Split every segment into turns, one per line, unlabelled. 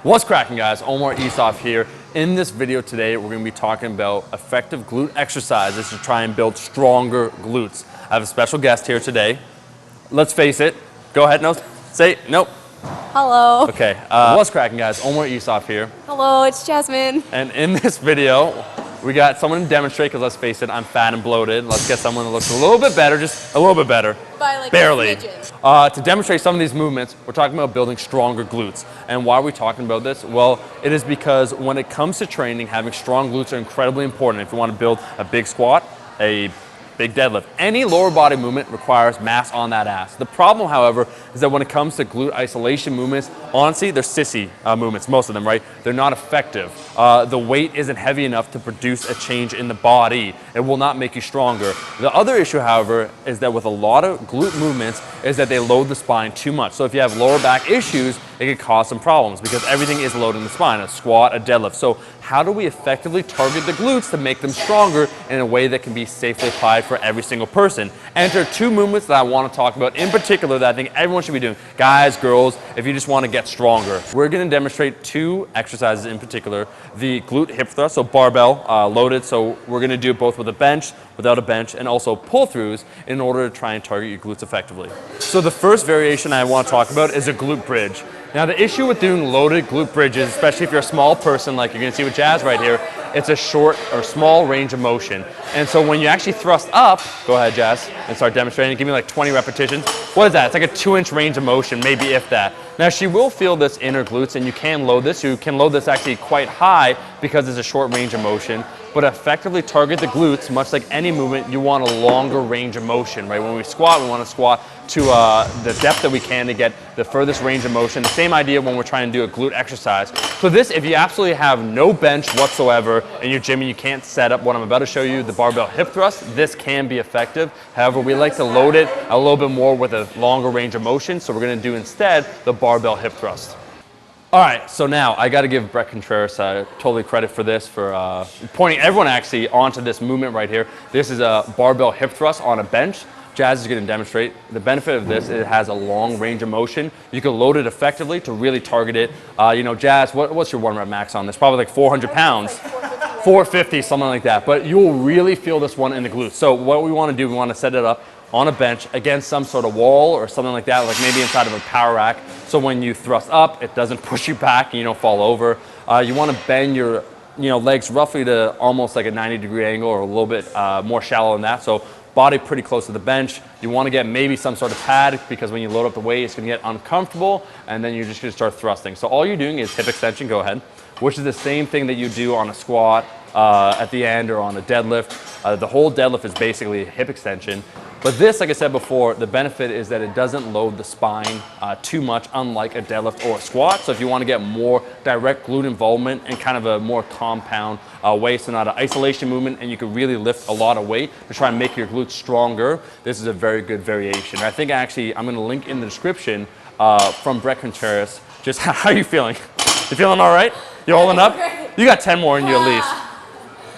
What's cracking, guys? Omar Isov here. In this video today, we're going to be talking about effective glute exercises to try and build stronger glutes. I have a special guest here today. Let's face it. Go ahead, no. Say nope.
Hello.
Okay. What's cracking, guys? Omar Isov here.
Hello, it's Jasmine.
And in this video, we got someone to demonstrate, because let's face it, I'm fat and bloated. Let's get someone that looks a little bit better, just a little bit better.
By like
barely.
a smidgen.
To demonstrate some of these movements, we're talking about building stronger glutes. And why are we talking about this? Well, it is because when it comes to training, having strong glutes are incredibly important. If you want to build a big squat, a big deadlift, any lower body movement requires mass on that ass. The problem, however, is that when it comes to glute isolation movements, honestly, they're sissy movements, most of them, right? They're not effective. The weight isn't heavy enough to produce a change in the body. It will not make you stronger. The other issue, however, is that with a lot of glute movements is that they load the spine too much. So if you have lower back issues, it could cause some problems because everything is loading the spine, a squat, a deadlift. So how do we effectively target the glutes to make them stronger in a way that can be safely applied for every single person? Enter two movements that I want to talk about in particular that I think everyone should be doing. Guys, girls, if you just want to get stronger. We're going to demonstrate two exercises in particular. The glute hip thrust, so barbell loaded. So we're going to do it both with a bench, without a bench, and also pull-throughs in order to try and target your glutes effectively. So the first variation I want to talk about is a glute bridge. Now the issue with doing loaded glute bridges, especially if you're a small person like you're going to see with Jazz right here, it's a short or small range of motion. And so when you actually thrust up, go ahead Jazz, and start demonstrating, give me like 20 repetitions. What is that? It's like a 2-inch range of motion, maybe if that. Now she will feel this in her glutes and you can load this. You can load this actually quite high because it's a short range of motion. But effectively target the glutes, much like any movement, you want a longer range of motion, right? When we squat, we want to squat to the depth that we can to get the furthest range of motion. The same idea when we're trying to do a glute exercise. So this, if you absolutely have no bench whatsoever in your gym and you can't set up what I'm about to show you, the barbell hip thrust, this can be effective. However, we like to load it a little bit more with a longer range of motion. So we're going to do instead the barbell hip thrust. All right, so now I got to give Brett Contreras totally credit for this, for pointing everyone actually onto this movement right here. This is a barbell hip thrust on a bench. Jazz is going to demonstrate. The benefit of this, it has a long range of motion. You can load it effectively to really target it. You know, Jazz, what's your 1 rep max on this? Probably like 400 pounds. 450, something like that. But you will really feel this one in the glutes. So what we want to do, we want to set it up on a bench against some sort of wall or something like that, like maybe inside of a power rack. So when you thrust up, it doesn't push you back and you don't fall over. You want to bend your legs roughly to almost like a 90-degree angle or a little bit more shallow than that. So body pretty close to the bench. You want to get maybe some sort of pad because when you load up the weight, it's going to get uncomfortable and then you're just going to start thrusting. So all you're doing is hip extension, go ahead, which is the same thing that you do on a squat at the end or on a deadlift. The whole deadlift is basically a hip extension. But this, like I said before, the benefit is that it doesn't load the spine too much, unlike a deadlift or a squat. So if you want to get more direct glute involvement and kind of a more compound way, so not an isolation movement, and you can really lift a lot of weight to try and make your glutes stronger, this is a very good variation. I think actually I'm going to link in the description from Brett Contreras. Just how are you feeling? You feeling all right? You holding up? You got 10 more in you at least.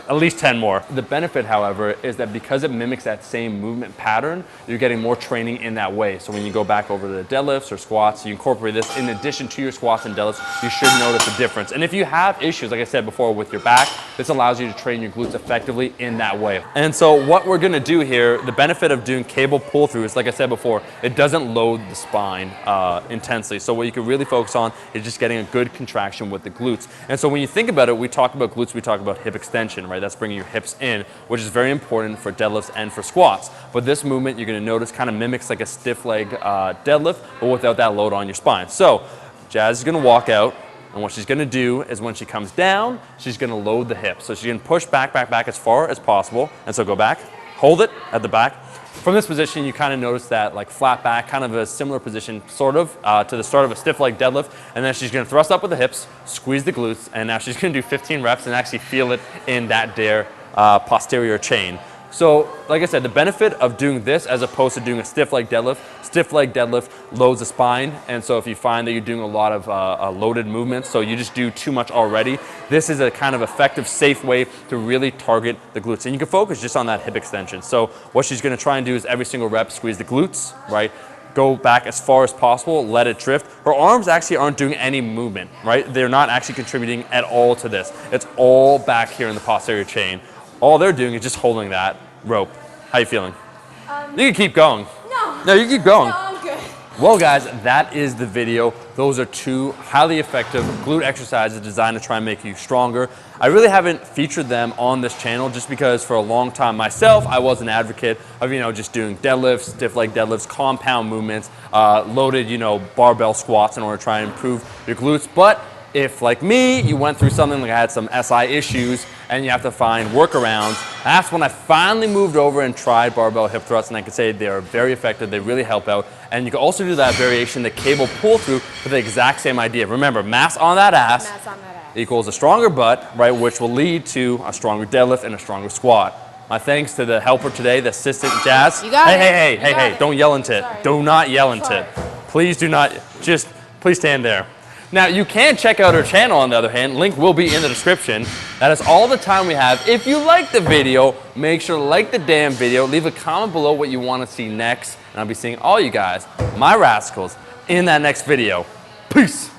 At least 10 more. The benefit, however, is that because it mimics that same movement pattern, you're getting more training in that way. So when you go back over to the deadlifts or squats, you incorporate this in addition to your squats and deadlifts, you should notice a difference. And if you have issues, like I said before, with your back, this allows you to train your glutes effectively in that way. And so what we're gonna do here, the benefit of doing cable pull-throughs, like I said before, it doesn't load the spine intensely. So what you can really focus on is just getting a good contraction with the glutes. And so when you think about it, we talk about glutes, we talk about hip extension, right? That's bringing your hips in, which is very important for deadlifts and for squats. But this movement, you're going to notice, kind of mimics like a stiff leg deadlift, but without that load on your spine. So Jazz is going to walk out, and what she's going to do is when she comes down, she's going to load the hips. So she's going to push back as far as possible. And so go back, hold it at the back. From this position, you kind of notice that like flat back, kind of a similar position, sort of, to the start of a stiff leg deadlift. And then she's going to thrust up with the hips, squeeze the glutes, and now she's going to do 15 reps and actually feel it in that there posterior chain. So, like I said, the benefit of doing this as opposed to doing a stiff leg deadlift loads the spine. And so if you find that you're doing a lot of loaded movements, so you just do too much already, this is a kind of effective, safe way to really target the glutes. And you can focus just on that hip extension. So what she's going to try and do is every single rep, squeeze the glutes, right? go back as far as possible, let it drift. Her arms actually aren't doing any movement, right? They're not actually contributing at all to this. It's all back here in the posterior chain. All they're doing is just holding that rope. How you feeling? You can keep going. No, you keep going.
No, I'm good.
Well guys, that is the video. Those are 2 highly effective glute exercises designed to try and make you stronger. I really haven't featured them on this channel just because for a long time myself, I was an advocate of, just doing deadlifts, stiff leg deadlifts, compound movements, loaded, barbell squats in order to try and improve your glutes. But if, like me, you went through something like I had some SI issues and you have to find workarounds, that's when I finally moved over and tried barbell hip thrusts, and I can say they are very effective, they really help out. And you can also do that variation, the cable pull through, for the exact same idea. Remember, mass on that ass, equals a stronger butt, right, which will lead to a stronger deadlift and a stronger squat. My thanks to the helper today, the assistant Jazz.
You got it.
Hey, don't yell into it. Do not yell into it. Please do not, please stand there. Now, you can check out her channel on the other hand. Link will be in the description. That is all the time we have. If you like the video, make sure to like the damn video. Leave a comment below what you want to see next. And I'll be seeing all you guys, my rascals, in that next video. Peace.